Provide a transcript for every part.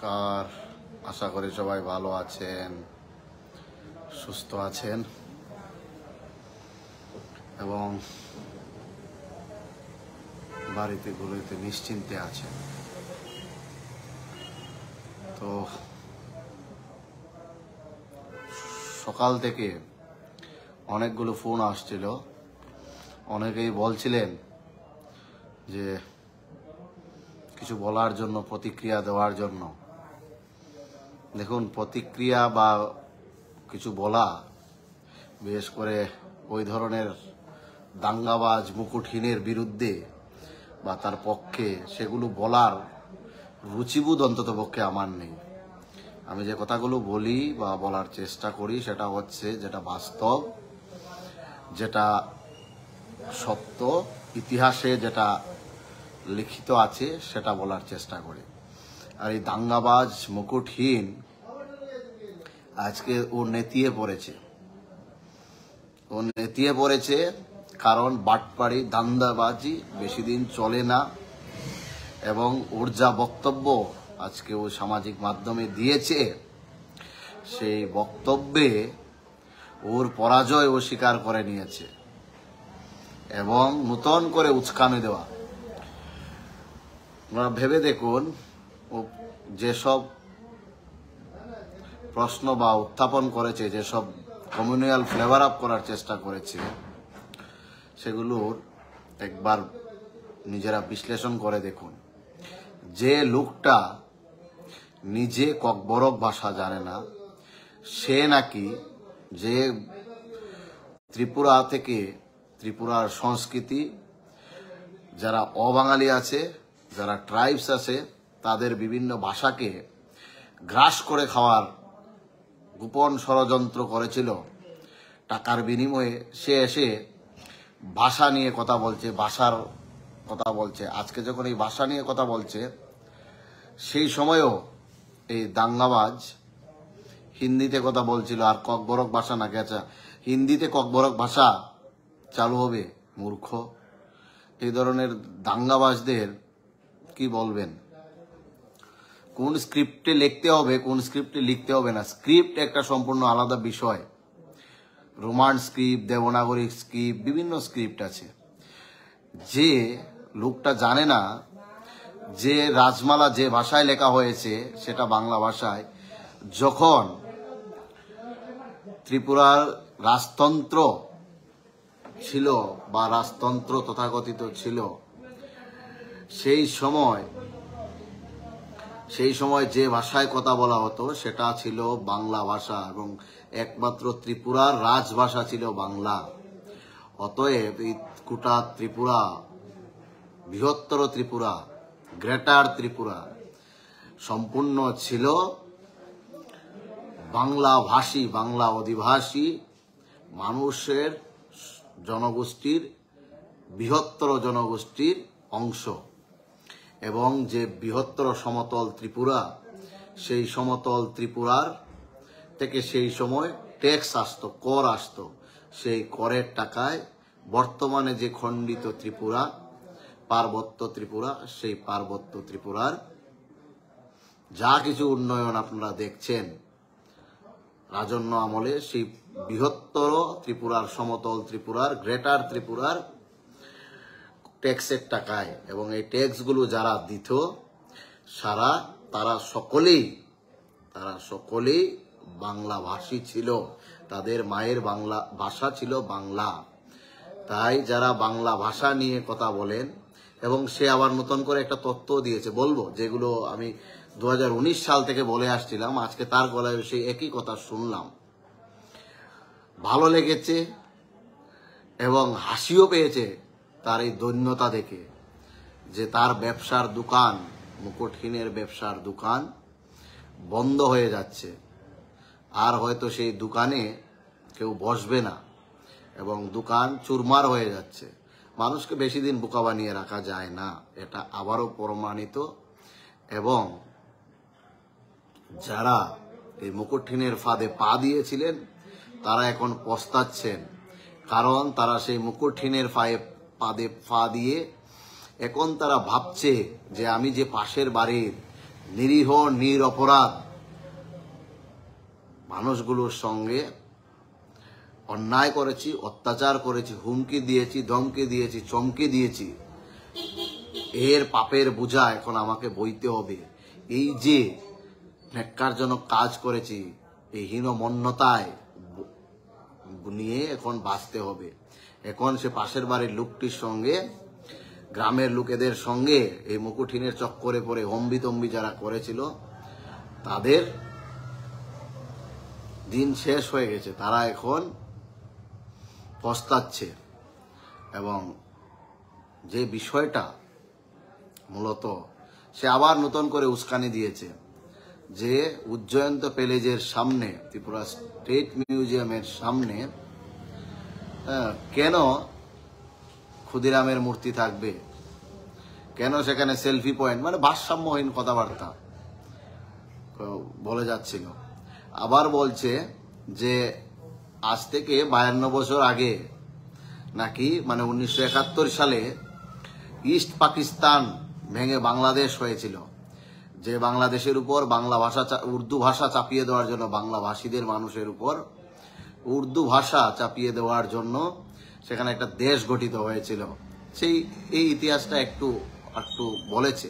নমস্কার, আশা করি সবাই ভালো আছেন, সুস্থ আছেন এবং বাড়িতে নিশ্চিন্তে আছেন। তো সকাল থেকে অনেকগুলো ফোন আসছিল, অনেকেই বলছিলেন যে কিছু বলার জন্য, প্রতিক্রিয়া দেওয়ার জন্য। দেখুন, প্রতিক্রিয়া বা কিছু বলা, বিশেষ করে ওই ধরনের দাঙ্গাবাজ মুকুটহীনের বিরুদ্ধে বা তার পক্ষে, সেগুলো বলার রুচিবোধ অন্তত পক্ষে আমার নেই। আমি যে কথাগুলো বলি বা বলার চেষ্টা করি সেটা হচ্ছে যেটা বাস্তব, যেটা সত্য, ইতিহাসে যেটা লিখিত আছে সেটা বলার চেষ্টা করি। আর এই দাঙ্গাবাজ মুকুটহীন আজকে ও নেতিয়ে পড়েছে, কারণ বাটপাড়ি ধান্দাবাজি বেশি দিন চলে না। এবং ওর যা বক্তব্য আজকে ও সামাজিক মাধ্যমে দিয়েছে, সেই বক্তব্যে ওর পরাজয় ও স্বীকার করে নিয়েছে এবং নূতন করে উস্কানি দেওয়া। আপনারা ভেবে দেখুন, ও যেসব প্রশ্ন বা উত্থাপন করেছে, যেসব কমিউনাল ফ্লেভার আপ করার চেষ্টা করেছে, সেগুলোর একবার নিজেরা বিশ্লেষণ করে দেখুন। যে লোকটা নিজে ককবরক ভাষা জানে না, সে নাকি যে ত্রিপুরা থেকে, ত্রিপুরার সংস্কৃতি, যারা অবাঙালি আছে, যারা ট্রাইবস আছে, তাদের বিভিন্ন ভাষাকে গ্রাস করে খাওয়ার গোপন ষড়যন্ত্র করেছিল টাকার বিনিময়ে, সে এসে ভাষা নিয়ে কথা বলছে, ভাষার কথা বলছে। আজকে যখন এই ভাষা নিয়ে কথা বলছে, সেই সময়ও এই দাঙ্গাবাজ হিন্দিতে কথা বলছিল। আর ককবরক ভাষা নাকি, আচ্ছা হিন্দিতে ককবরক ভাষা চালু হবে? মূর্খ। এই ধরনের দাঙ্গাবাজদের কি বলবেন? কোন স্ক্রিপ্টে লিখতে হবে, কোন স্ক্রিপ্টে লিখতে হবে না, স্ক্রিপ্ট একটা সম্পূর্ণ আলাদা বিষয়। রোমান স্ক্রিপ্ট, দেবনাগরী স্ক্রিপ্ট, বিভিন্ন স্ক্রিপ্ট আছে। যে লোকটা জানে না যে রাজমালা যে ভাষায় লেখা হয়েছে সেটা বাংলা ভাষায়, যখন ত্রিপুরার রাজতন্ত্র ছিল বা রাজতন্ত্র তথাকথিত ছিল, সেই সময় যে ভাষায় কথা বলা হতো সেটা ছিল বাংলা ভাষা, এবং একমাত্র ত্রিপুরার রাজভাষা ছিল বাংলা। অতএব এই গোটা ত্রিপুরা, বৃহত্তর ত্রিপুরা, গ্রেটার ত্রিপুরা সম্পূর্ণ ছিল বাংলা ভাষী, বাংলা অধিবাসী মানুষের জনগোষ্ঠীর, বৃহত্তর জনগোষ্ঠীর অংশ। এবং যে বৃহত্তর সমতল ত্রিপুরা, সেই সমতল ত্রিপুরার থেকে সেই সময় ট্যাক্স আসতো, কর আসতো। সেই করের টাকায় বর্তমানে যে খণ্ডিত ত্রিপুরা, পার্বত্য ত্রিপুরা, সেই পার্বত্য ত্রিপুরার যা কিছু উন্নয়ন আপনারা দেখছেন রাজন্য আমলে, সেই বৃহত্তর ত্রিপুরার, সমতল ত্রিপুরার, গ্রেটার ত্রিপুরার ট্যাক্সের টাকায়। এবং এই ট্যাক্সগুলো যারা দিত, তারা সকলেই বাংলা ভাষী ছিল, তাদের মায়ের বাংলা ভাষা ছিল বাংলা। তাই যারা বাংলা ভাষা নিয়ে কথা বলেন, এবং সে আবার নতুন করে একটা তথ্য দিয়েছে, বলবো, যেগুলো আমি 2019 সাল থেকে বলে আসছিলাম, আজকে তার গলায় সেই একই কথা শুনলাম। ভালো লেগেছে এবং হাসিও পেয়েছে তার এই দৈন্যতা দেখে, যে তার ব্যবসার দোকান, মুকুটহীনের ব্যবসার দোকান বন্ধ হয়ে যাচ্ছে। আর হয়তো সেই দোকানে কেউ বসবে না এবং দোকান চুরমার হয়ে যাচ্ছে। মানুষকে বেশি দিন বোকা বানিয়ে রাখা যায় না, এটা আবারও প্রমাণিত। এবং যারা এই মুকুটহীনের ফাঁদে পা দিয়েছিলেন, তারা এখন পস্তাচ্ছেন, কারণ তারা সেই মুকুটহীনের পা দিয়ে এখন তারা ভাবছে যে আমি যে পাশের বাড়ির নিরীহ নিরপরাধ মানুষগুলোর সঙ্গে অন্যায় করেছি, অত্যাচার করেছি, হুমকি দিয়েছি, ধমকি দিয়েছি, চমকে দিয়েছি। এর পাপের বোঝা এখন আমাকে বইতে হবে। এই যে ন্যাক্কারজনক কাজ করেছি, এই হীনমন্যতায় নিয়ে এখন বাঁচতে হবে। এখন সে পাশের বাড়ির লোকটির সঙ্গে, গ্রামের লোকেদের সঙ্গে এই মুকুটহীনের চক্করে পড়ে হম্বিতম্বি যারা করেছিল, তাদের দিন শেষ হয়ে গেছে। তারা এখন পস্তাচ্ছে। এবং যে বিষয়টা মূলত সে আবার নতুন করে উস্কানি দিয়েছে যে উজ্জয়ন্ত প্যালেজের সামনে, ত্রিপুরা স্টেট মিউজিয়ামের সামনে কেন ক্ষুদিরামের মূর্তি থাকবে, কেন সেখানে সেলফি পয়েন্ট, মানে ভারসাম্যহীন কথাবার্তা বলে যাচ্ছিল। আবার বলছে যে আজ থেকে 52 বছর আগে নাকি, মানে 1971 সালে ইস্ট পাকিস্তান ভেঙে বাংলাদেশ হয়েছিল, যে বাংলাদেশের উপর বাংলা ভাষা, উর্দু ভাষা চাপিয়ে দেওয়ার জন্য, বাংলা ভাষীদের মানুষের উপর উর্দু ভাষা চাপিয়ে দেওয়ার জন্য সেখানে একটা দেশ গঠিত হয়েছিল। এই ইতিহাসটা একটু বলেছে।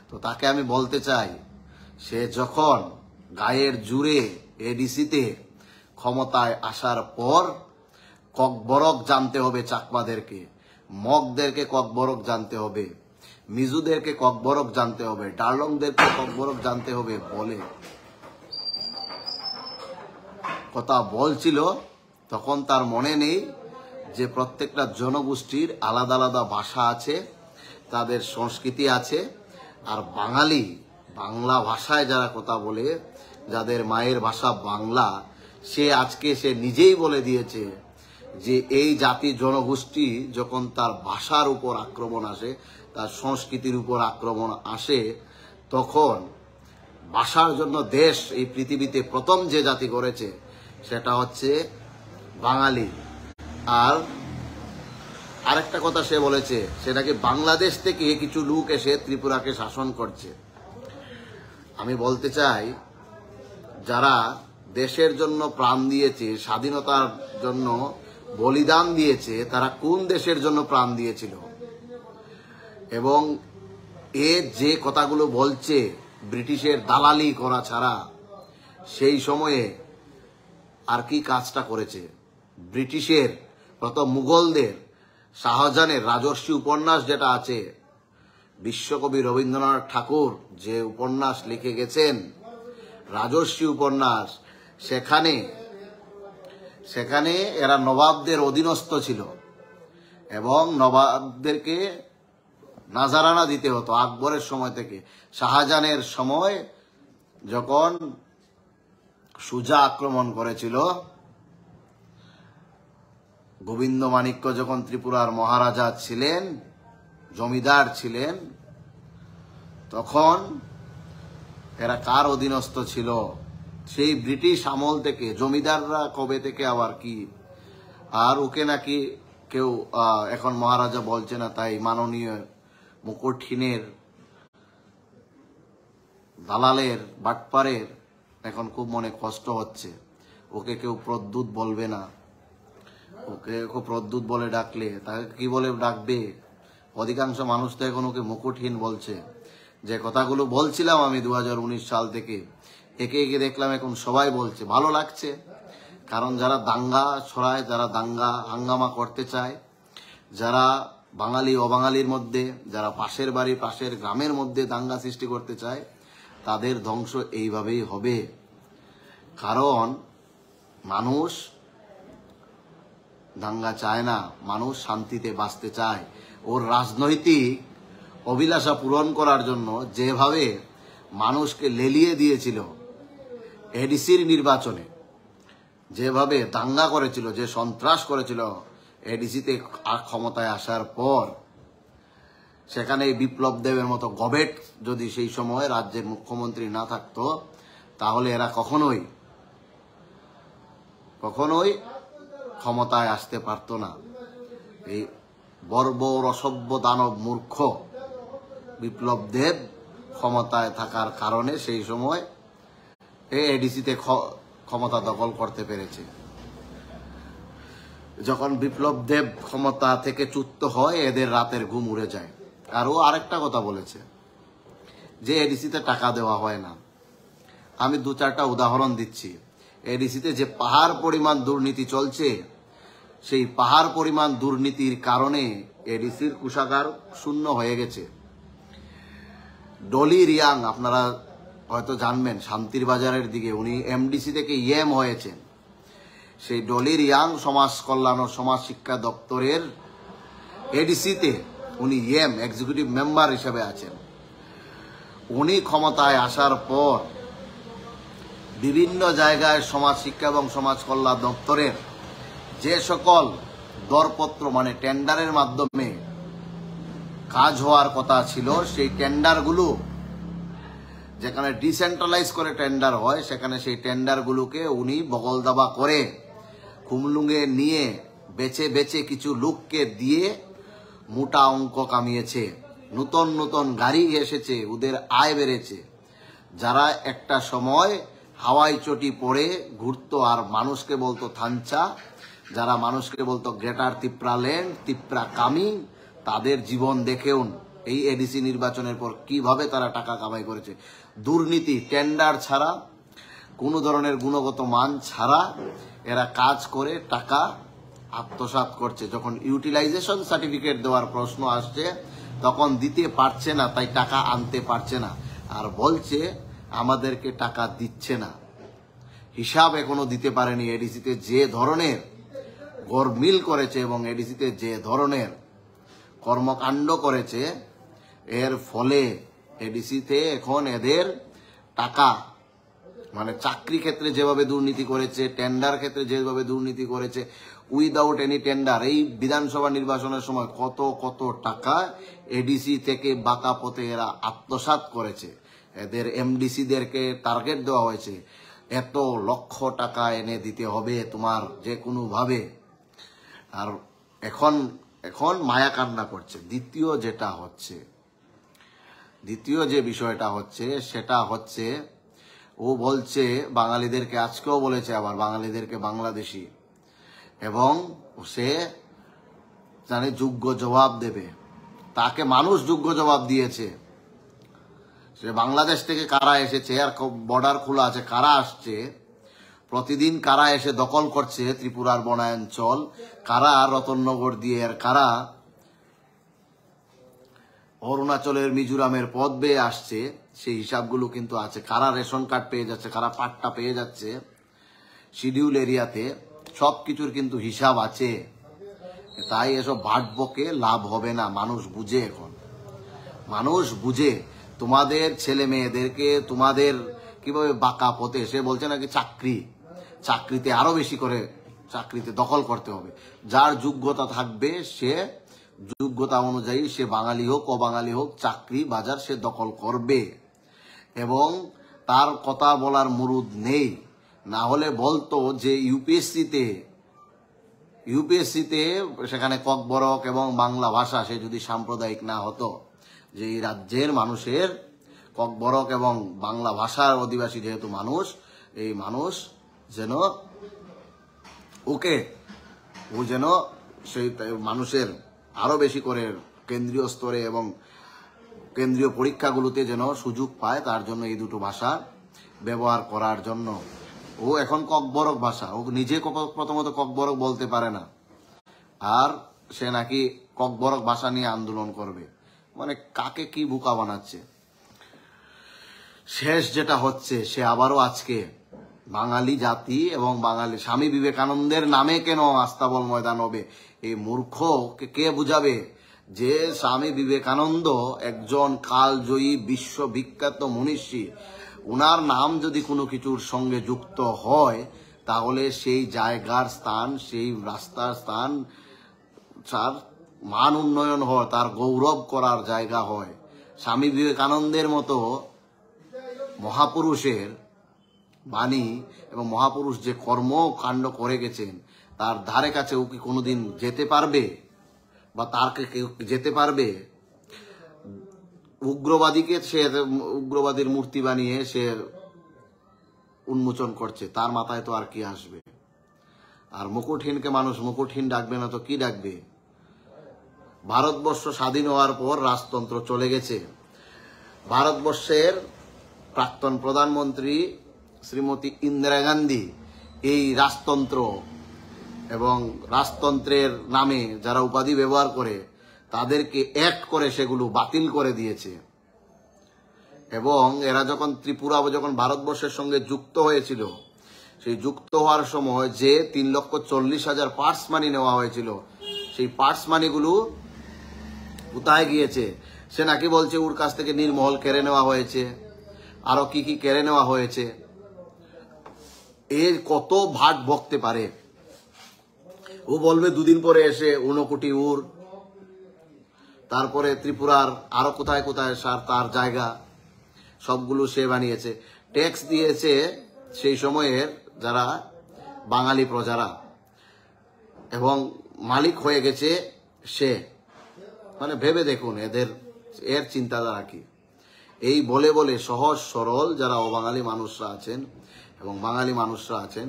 তো তাকে আমি বলতে চাই, সে যখন গায়ের জুড়ে এডিসিতে ক্ষমতায় আসার পর ককবরক জানতে হবে চাকমাদেরকে, মগদেরকে ককবরক জানতে হবে, মিজুদেরকে ককবরক জানতে হবে, ডার্লংদেরকে ককবরক জানতে হবে বলে কথা বলছিল, তখন তার মনে নেই যে প্রত্যেকটা জনগোষ্ঠীর আলাদা আলাদা ভাষা আছে, তাদের সংস্কৃতি আছে। আর বাঙালি, বাংলা ভাষায় যারা কথা বলে, যাদের মায়ের ভাষা বাংলা, আজকে সে নিজেই বলে দিয়েছে যে এই জাতি জনগোষ্ঠী যখন তার ভাষার উপর আক্রমণ আসে, তার সংস্কৃতির উপর আক্রমণ আসে, তখন ভাষার জন্য দেশ এই পৃথিবীতে প্রথম যে জাতি করেছে সেটা হচ্ছে বাঙালি। আর আরেকটা কথা সে বলেছে, সেটাকে বাংলাদেশ থেকে কিছু লোক এসে ত্রিপুরাকে শাসন করছে। আমি বলতে চাই, যারা দেশের জন্য প্রাণ দিয়েছে, স্বাধীনতার জন্য বলিদান দিয়েছে, তারা কোন দেশের জন্য প্রাণ দিয়েছিল? এবং যে কথাগুলো বলছে ব্রিটিশের দালালি করা ছাড়া সেই সময়ে আর কি কাজটা করেছে? ব্রিটিশের, প্রথম মুঘলদের, শাহজাহানের রাজর্ষি উপন্যাস যেটা আছে, বিশ্বকবি রবীন্দ্রনাথ ঠাকুর যে উপন্যাস লিখে গেছেন, রাজর্ষি উপন্যাস, সেখানে এরা নবাবদের অধীনস্থ ছিল এবং নবাবদেরকে নাজারানা দিতে হতো আকবরের সময় থেকে। শাহজাহানের সময় যখন সুজা আক্রমণ করেছিল, গোবিন্দ মাণিক্য যখন ত্রিপুরার মহারাজা ছিলেন, জমিদার ছিলেন, তখন এরা কার অধীনস্থ ছিল? সেই ব্রিটিশ আমল থেকে। জমিদাররা কবে থেকে আবার কি? আর ওকে নাকি কেউ এখন মহারাজা বলছে না, তাই মাননীয় মুকুটহীনের দালালের, বাটপারের এখন খুব মনে কষ্ট হচ্ছে। ওকে কেউ প্রদ্যুৎ বলবে না। ওকে প্রদ্যুৎ বলে ডাকলে তাকে কি বলে ডাকবে? অধিকাংশ মানুষ তো এখন ওকে মুকুটহীন বলছে। যে কথাগুলো বলছিলাম আমি 2019 সাল থেকে, একে একে দেখলাম এখন সবাই বলছে। ভালো লাগছে, কারণ যারা দাঙ্গা ছড়ায়, যারা দাঙ্গা হাঙ্গামা করতে চায়, যারা বাঙালি অবাঙালির মধ্যে, যারা পাশের বাড়ি পাশের গ্রামের মধ্যে দাঙ্গা সৃষ্টি করতে চায়, তাদের ধ্বংস এইভাবেই হবে। কারণ মানুষ দাঙ্গা চায় না, মানুষ শান্তিতে বাঁচতে চায়। ওর রাজনৈতিক অভিলাষা পূরণ করার জন্য যেভাবে মানুষকে লেলিয়ে দিয়েছিল এডিসির নির্বাচনে, যেভাবে দাঙ্গা করেছিল, যে সন্ত্রাস করেছিল এডিসিতে ক্ষমতায় আসার পর, সেখানে বিপ্লব দেবের মতো গবেট যদি সেই সময় রাজ্যের মুখ্যমন্ত্রী না থাকতো, তাহলে এরা কখনোই ক্ষমতায় আসতে পারত না। এই বর্বর অসভ্য দানব মূর্খ বিপ্লব দেব ক্ষমতায় থাকার কারণে সেই সময় এডিসিতে ক্ষমতা দখল করতে পেরেছে। যখন বিপ্লব দেব ক্ষমতা থেকে চ্যুত হয় এদের রাতের ঘুম উড়ে যায়। আর ও আরেকটা কথা বলেছে যে এডিসিতে টাকা দেওয়া হয় না। আমি 2-4টা উদাহরণ দিচ্ছি। এডিসিতে যে পাহাড় পরিমাণ দুর্নীতি চলছে, সেই পাহাড় পরিমাণ দুর্নীতির কারণে এডিসির কোষাগার শূন্য হয়ে গেছে। ডলি রিয়াং আপনারা হয়তো জানবেন, শান্তির বাজারের দিকে উনি এমডিসি থেকে ইএম হয়েছেন। সেই ডলি রিয়াং সমাজ কল্যাণ ও সমাজ শিক্ষা দপ্তরের এডিসিতে উনি ইএম এক্সিকিউটিভ মেম্বার হিসেবে আছেন। উনি ক্ষমতায় আসার পর বিভিন্ন জায়গায় সমাজ শিক্ষা এবং সমাজ কল্যাণ দপ্তরের যে সকল দরপত্র মানে টেন্ডারের মাধ্যমে কাজ হওয়ার কথা ছিল, সেই টেন্ডারগুলো যেখানে ডিসেন্ট্রালাইজ করে টেন্ডার হয় সেখানে সেই টেন্ডারগুলোকে উনি বগল দাবা করে কুমলুঙ্গে নিয়ে বেছে বেছে কিছু লোককে দিয়ে মোটা অঙ্ক কামিয়েছে। নতুন নতুন গাড়ি এসেছে, ওদের আয় বেড়েছে। যারা একটা সময় হাওয়াই চটি পরে ঘুরতো আর মানুষকে বলতো থানচা, যারা মানুষকে বলতো greater Tipra land, Tipra coming, তাদের জীবন দেখেও এই এডিসি নির্বাচনের পর কিভাবে তারা টাকা কামাই করেছে। দুর্নীতি, টেন্ডার ছাড়া, কোনো ধরনের গুণগত মান ছাড়া এরা কাজ করে টাকা আত্মসাৎ করছে। যখন ইউটিলাইজেশন সার্টিফিকেট দেওয়ার প্রশ্ন আসছে তখন দিতে পারছে না, তাই টাকা আনতে পারছে না, আর বলছে আমাদেরকে টাকা দিচ্ছে না। হিসাব এখনো দিতে পারেনি। এডিসিতে যে ধরনের গরমিল করেছে এবং এডিসিতে যে ধরনের কর্মকাণ্ড করেছে, এর ফলে এডিসিতে এখন এদের টাকা মানে চাকরি ক্ষেত্রে যেভাবে দুর্নীতি করেছে, টেন্ডার ক্ষেত্রে যেভাবে দুর্নীতি করেছে, উইদাউট এনি টেন্ডার, এই বিধানসভা নির্বাচনের সময় কত কত টাকা এডিসি থেকে বাঁকা পথে এরা আত্মসাৎ করেছে। এদের এমডিসিদেরকে টার্গেট দেওয়া হয়েছে, এত লক্ষ টাকা এনে দিতে হবে তোমার যে কোনো ভাবে। আর এখন এখন মায়া কান্না করছে। দ্বিতীয় যে বিষয়টা হচ্ছে সেটা হচ্ছে, ও বলছে বাঙালিদেরকে, আজকেও বলেছে আবার বাঙালিদেরকে বাংলাদেশি, এবং সে জানে যোগ্য জবাব দেবে। তাকে মানুষ যোগ্য জবাব দিয়েছে। সে বাংলাদেশ থেকে কারা এসেছে, আর বর্ডার খোলা আছে, কারা আসছে, প্রতিদিন কারা এসে দখল করছে ত্রিপুরার বনাঞ্চল, কারা রতননগর দিয়ে, আর কারা অরুণাচলের মিজোরামের পথ বেয়ে আসছে, সেই হিসাবগুলো কিন্তু আছে। কারা রেশন কার্ড পেয়ে যাচ্ছে, কারা পাট্টা পেয়ে যাচ্ছে শিডিউল এরিয়াতে, সবকিছুর কিন্তু হিসাব আছে। তাই এসব ভাটবকে লাভ হবে না। মানুষ বুঝে, এখন মানুষ বুঝে তোমাদের ছেলে মেয়েদেরকে তোমাদের কিভাবে বাঁকা পথে, সে বলছে নাকি চাকরিতে আরো বেশি করে চাকরিতে দখল করতে হবে। যার যোগ্যতা থাকবে সে যোগ্যতা অনুযায়ী, সে বাঙালি হোক অবাঙালি হোক, চাকরি বাজার সে দখল করবে এবং তার কথা বলার মুরুদ নেই। না হলে বলতো যে ইউপিএসসিতে সেখানে ককবরক এবং বাংলা ভাষা, সে যদি সাম্প্রদায়িক না হতো, যে এই রাজ্যের মানুষের ককবরক এবং বাংলা ভাষার অধিবাসী যেহেতু মানুষ, এই মানুষ যেন ও যেন সেই মানুষের আরো বেশি করে কেন্দ্রীয় স্তরে এবং কেন্দ্রীয় পরীক্ষাগুলোতে যেন সুযোগ পায়, তার জন্য এই দুটো ভাষা ব্যবহার করার জন্য। ও এখন ককবরক ভাষা, ও নিজে প্রথমত ককবরক বলতে পারে না, আর সে নাকি ককবরক ভাষা নিয়ে আন্দোলন করবে। মানে কাকে কি বোকা বানাচ্ছে। শেষ যেটা হচ্ছে, সে আবারও আজকে বাঙালি জাতি এবং বাঙালি স্বামী বিবেকানন্দের নামে কেন আস্তাবল ময়দান হবে, এই মূর্খকে কে বুঝাবে যে স্বামী বিবেকানন্দ একজন কালজয়ী বিশ্ববিখ্যাত মনীষী। উনার নাম যদি কোনো কিছুর সঙ্গে যুক্ত হয় তাহলে সেই জায়গার স্থান, সেই রাস্তার স্থান, তার মান উন্নয়ন হয়, তার গৌরব করার জায়গা হয়। স্বামী বিবেকানন্দের মতো মহাপুরুষের বাণী এবং মহাপুরুষ যে কর্মকাণ্ড করে গেছেন, তার ধারে কাছে ও কি কোনোদিন যেতে পারবে বা তারকে কেউ যেতে পারবে? উগ্রবাদীকে সে উগ্রবাদীর মূর্তি বানিয়ে সে উন্মোচন করছে, তার মাথায় তো আর কি আসবে? আর মুকুটহীনকে মানুষ মুকুটহীন ডাকবে না তো কি ডাকবে? ভারতবর্ষ স্বাধীন হওয়ার পর রাজতন্ত্র চলে গেছে। ভারতবর্ষের প্রাক্তন প্রধানমন্ত্রী শ্রীমতী ইন্দিরা গান্ধী এই রাজতন্ত্র এবং রাজতন্ত্রের নামে যারা উপাধি ব্যবহার করে তাদেরকে অ্যাক্ট করে সেগুলো বাতিল করে দিয়েছে। এবং এরা যখন ত্রিপুরা যখন ভারতবর্ষের সঙ্গে যুক্ত হয়েছিল, সেই যুক্ত হওয়ার সময় যে 3,40,000 পার্স মানি নেওয়া হয়েছিল, সেই পার্স মানিগুলো কোথায় গিয়েছে? সে নাকি বলছে ওর কাছ থেকে নীলমহল কেড়ে নেওয়া হয়েছে, আরো কি কি কেড়ে নেওয়া হয়েছে। এর কত ভাট বকতে পারে? ও বলবে দুদিন পরে এসে 1 কোটি উর, তারপরে ত্রিপুরার আরো কোথায় কোথায় তার জায়গা সবগুলো সে বানিয়েছে। ট্যাক্স দিয়েছে সেই সময়ের যারা বাঙালি প্রজারা, এবং মালিক হয়ে গেছে সে। মানে ভেবে দেখুন এর চিন্তাধারা কি। এই বলে বলে সহজ সরল যারা অবাঙালি মানুষরা আছেন এবং বাঙালি মানুষরা আছেন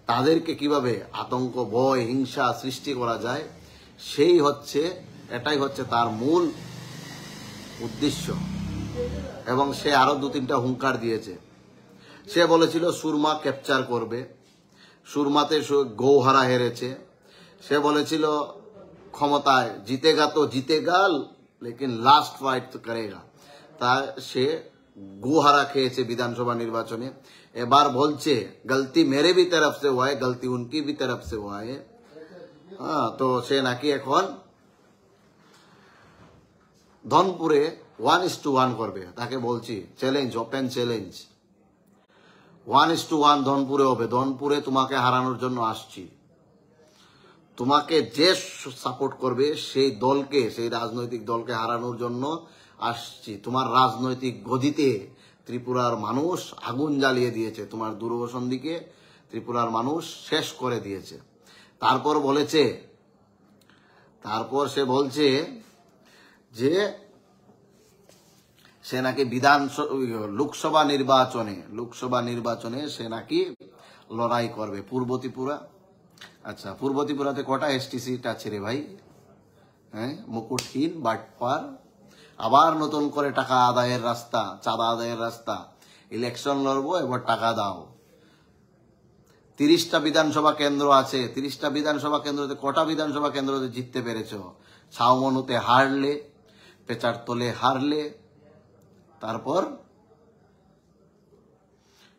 তাদেরকে কিভাবে আতঙ্ক, ভয়, হিংসা সৃষ্টি করা যায়, এটাই হচ্ছে তার মূল উদ্দেশ্য। এবং সে আরো 2-3টা হুঙ্কার দিয়েছে। সে বলেছিল সুরমা ক্যাপচার করবে, সুরমাতে গৌহারা হেরেছে। সে বলেছিল ক্ষমতায় জিতেগা তো জিতেগা লেকিন লাস্ট ফাইট তো করেগা। তা সে গোহারা খেয়েছে বিধানসভা নির্বাচনে। এবার বলছে গলতি মেরে ভি তরফ সে হুয়া হ্যায়, গলতি উনকি ভি তরফ সে হুয়া হ্যায়। তো সে নাকি এখন ধনপুরে 1:1 করবে। তাকে বলছি চ্যালেঞ্জ, ওপেন চ্যালেঞ্জ, 1:1 ধনপুরে হবে। ধনপুরে তোমাকে হারানোর জন্য আসছি। তোমাকে যে সাপোর্ট করবে সেই দলকে, সেই রাজনৈতিক দলকে হারানোর জন্য আসছি। তোমার রাজনৈতিক গদিতে ত্রিপুরার মানুষ আগুন জ্বালিয়ে দিয়েছে, তোমার দূরবসন্ধিকে ত্রিপুরার মানুষ শেষ করে দিয়েছে। তারপর সে বলছে যে সে নাকি লোকসভা নির্বাচনে সে নাকি লড়াই করবে। পূর্ব ত্রিপুরা, আচ্ছা পূর্ব ত্রিপুরাতে কটা এসটি সিট আছে রে ভাই? হ্যাঁ, মুকুটহীন বাটপার, আবার নতুন করে টাকা আদায়ের রাস্তা, চাঁদা আদায়ের রাস্তা। ইলেকশন লড়বো, এবার টাকা দাও। 30টা বিধানসভা কেন্দ্র আছে। 30টা বিধানসভা কেন্দ্রতে কটা বিধানসভা কেন্দ্রতে জিততে পেরেছ? ছাউমনুতে হারলে, পেচারতলে হারলে, তারপর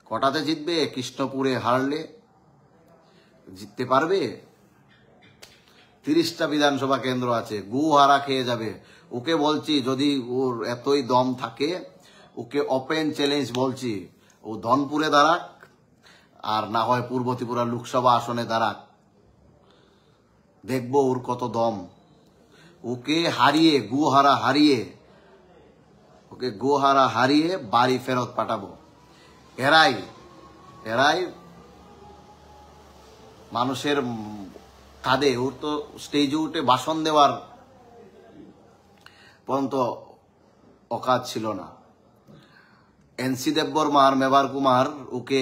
কটাতে জিতবে? কৃষ্ণপুরে হারলে জিততে পারবে? 30টা বিধানসভা কেন্দ্র আছে, গুহারা খেয়ে যাবে। ওকে বলছি যদি ওর এতই দম থাকে, ওকে ওপেন চ্যালেঞ্জ বলছি, ও ধনপুরে দাঁড়াক আর না হয় পূর্ব ত্রিপুরা লোকসভা আসনে দাঁড়াক, দেখবো ওর কত দম। ওকে হারিয়ে, গোহারা হারিয়ে বাড়ি ফেরত পাঠাবো। এরাই মানুষের কাঁধে, ওর তো স্টেজে উঠে ভাষণ দেওয়ার পর্যন্ত অকাজ ছিল না। এনসি দেববর্মা আর মেবার কুমার ওকে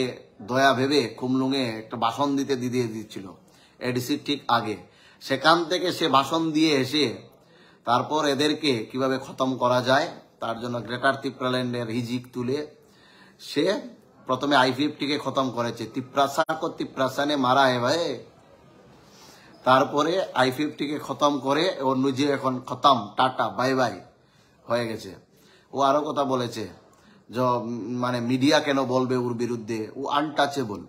দয়া ভেবে খুমলুঙে একটা ভাষণ দিতে দিচ্ছিল এডিসির ঠিক আগে। সেখান থেকে সে ভাষণ দিয়ে এসে তারপর এদেরকে কিভাবে খতম করা যায় তার জন্য গ্রেটার ত্রিপুরাল্যান্ডের হিজিক তুলে সে প্রথমে I-50কে খতম করেছে। তিপ্রাসানে মারা হে ভাই। তারপরে I-50কে খতম করে ও নিজে এখন খতম, টাটা বাই বাই হয়ে গেছে। ও আরো কথা বলেছে, মানে মিডিয়া কেন বলবে ওর বিরুদ্ধে, ও আনটাচেবল।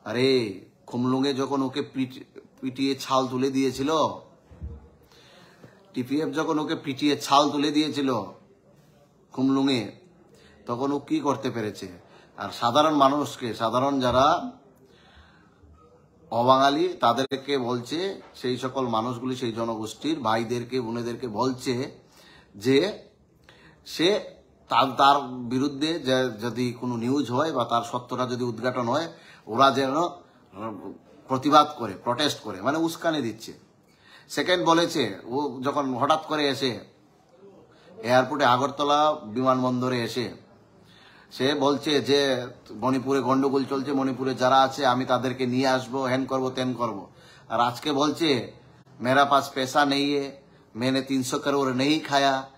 আরে খুমলুঙে যখন ওকে পিটিয়ে ছাল তুলে দিয়েছিল, টিপিএফ যখন ওকে পিটিয়ে ছাল তুলে দিয়েছিল খুমলুঙে, তখন ও কি করতে পেরেছে? আর সাধারণ মানুষকে, সাধারণ যারা অবাঙালি তাদেরকে বলছে, সেই সকল মানুষগুলি, সেই জনগোষ্ঠীর ভাইদেরকে বোনেদেরকে বলছে যে সে তার বিরুদ্ধে যদি কোনো নিউজ হয় বা তার সত্যটা যদি উদ্ঘাটন হয়, ওরা যেন প্রতিবাদ করে, প্রটেস্ট করে, মানে উস্কানি দিচ্ছে। সেকেন্ড বলেছে, ও যখন হঠাৎ করে এসে এয়ারপোর্টে আগরতলা বিমানবন্দরে এসে সে বলছে যে মণিপুরে গন্ডগোল চলছে, মণিপুরে যারা আছে আমি তাদেরকে নিয়ে আসবো, হ্যান করবো তেন করবো। আর আজকে বলছে मेरा पास पैसा नहीं है, मैंने 300 करोड़ नहीं खाया,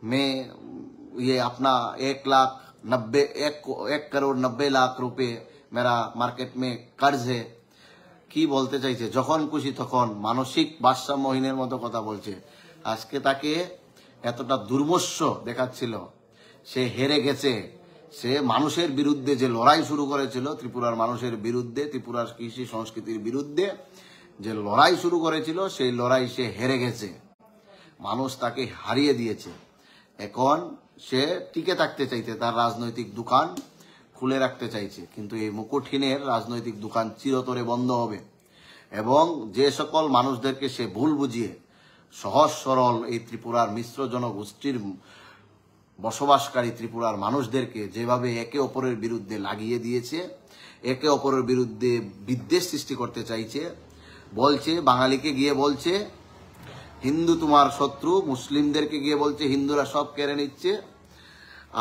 मैं ये अपना 1,90,00,000 रुपए मेरा मार्केट में कर्ज है। কি বলতে চাইছে, যখন খুশি তখন মানসিক ভারসাম্যহীনের মতো কথা বলছে। আজকে তাকে এতটা দুর্মস্য দেখাচ্ছিল, সে হেরে গেছে। সে মানুষের বিরুদ্ধে যে লড়াই শুরু করেছিল, ত্রিপুরার মানুষের বিরুদ্ধে, ত্রিপুরার কৃষি সংস্কৃতির বিরুদ্ধে যে লড়াই শুরু করেছিল, সেই লড়াই সে হেরে গেছে। মানুষ তাকে হারিয়ে দিয়েছে। এখন সে টিকে থাকতে চাইছে, তার রাজনৈতিক দোকান খুলে রাখতে চাইছে, কিন্তু এই মুকুটহীনের রাজনৈতিক দোকান চিরতরে বন্ধ হবে। এবং যে সকল মানুষদেরকে সে ভুল বুঝিয়ে সহজ সরল এই ত্রিপুরার মিশ্র জনগোষ্ঠীর বসবাসকারী ত্রিপুরার মানুষদেরকে যেভাবে একে অপরের বিরুদ্ধে লাগিয়ে দিয়েছে, একে অপরের বিরুদ্ধে বিদ্বেষ সৃষ্টি করতে চাইছে, বলছে বাঙালিকে গিয়ে বলছে হিন্দু তোমার শত্রু, মুসলিমদেরকে গিয়ে বলছে হিন্দুরা সব কেড়ে নিচ্ছে,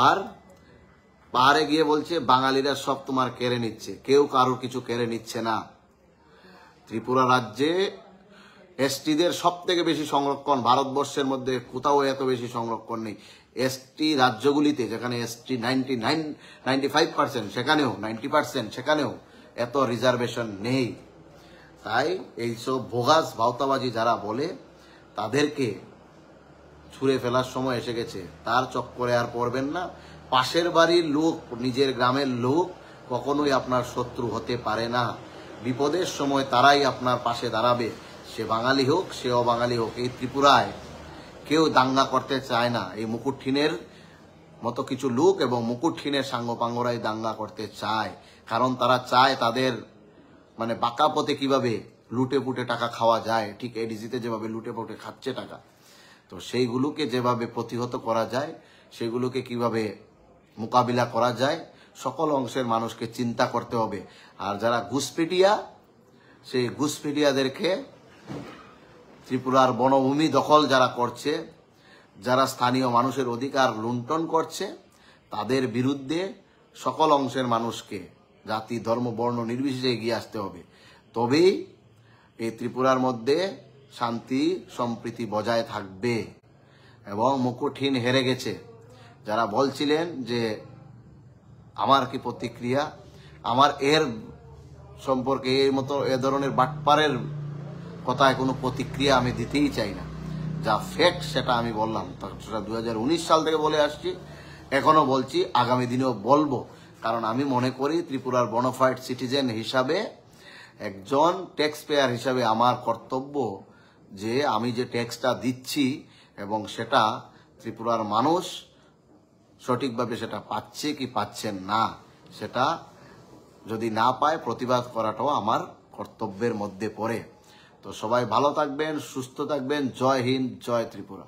আর পাহাড়ে গিয়ে বলছে বাঙালিরা সব তোমার কেড়ে নিচ্ছে। কেউ কারোর কিছু কেড়ে নিচ্ছে না। ত্রিপুরা রাজ্যে এসটিদের সব থেকে বেশি সংরক্ষণ, ভারতবর্ষের মধ্যে কোথাও এত বেশি সংরক্ষণ নেই। এসটি রাজ্যগুলিতে যেখানে এসটি 95% সেখানেও 90% সেখানেও এত রিজার্ভেশন নেই। তাই এইসব ভোগাস ভাওতাবাজি যারা বলে তাদেরকে ছুঁড়ে ফেলার সময় এসে গেছে। তার চক্করে আর পড়বেন না। পাশের বাড়ির লোক, নিজের গ্রামের লোক কখনোই আপনার শত্রু হতে পারে না। বিপদের সময় তারাই আপনার পাশে দাঁড়াবে, সে বাঙালি হোক সে অবাঙালি হোক। এই ত্রিপুরায় কেউ দাঙ্গা করতে চায় না। এই মুকুটহীনের মতো কিছু লোক এবং মুকুটহীনের সাঙ্গপাঙ্গরাই দাঙ্গা করতে চায়, কারণ তারা চায় তাদের মানে বাঁকা পথে কিভাবে লুটে পুটে টাকা খাওয়া যায়, ঠিক এডিজিতে যেভাবে লুটে পুটে খাচ্ছে টাকা, তো সেইগুলোকে যেভাবে প্রতিহত করা যায়, সেগুলোকে কিভাবে মোকাবিলা করা যায়, সকল অংশের মানুষকে চিন্তা করতে হবে। আর যারা ঘুষপেটিয়া, সেই ঘুষপেটিয়াদেরকে ত্রিপুরার বনভূমি দখল যারা করছে, যারা স্থানীয় মানুষের অধিকার লুণ্ঠন করছে, তাদের বিরুদ্ধে সকল অংশের মানুষকে জাতি ধর্ম বর্ণ নির্বিশেষে এগিয়ে আসতে হবে। তবেই এই ত্রিপুরার মধ্যে শান্তি সম্প্রীতি বজায় থাকবে। এবং মুকুটহীন হেরে গেছে। যারা বলছিলেন যে আমার কি প্রতিক্রিয়া, আমার এর সম্পর্কে এ ধরনের বাটপারের কথায় কোনো প্রতিক্রিয়া আমি দিতেই চাই না। যা ফ্যাক্ট সেটা আমি বললাম, সেটা 2019 সাল থেকে বলে আসছি, এখনো বলছি, আগামী দিনেও বলবো। কারণ আমি মনে করি ত্রিপুরার বনোফাইড সিটিজেন হিসাবে, একজন ট্যাক্স পেয়ার হিসাবে আমার কর্তব্য যে আমি যে ট্যাক্সটা দিচ্ছি এবং সেটা ত্রিপুরার মানুষ সঠিকভাবে সেটা পাচ্ছে কি পাচ্ছেন না, সেটা যদি না পায় প্রতিবাদ করাটাও আমার কর্তব্যের মধ্যে পড়ে। তো সবাই ভালো থাকবেন, সুস্থ থাকবেন। জয় হিন্দ, জয় ত্রিপুরা।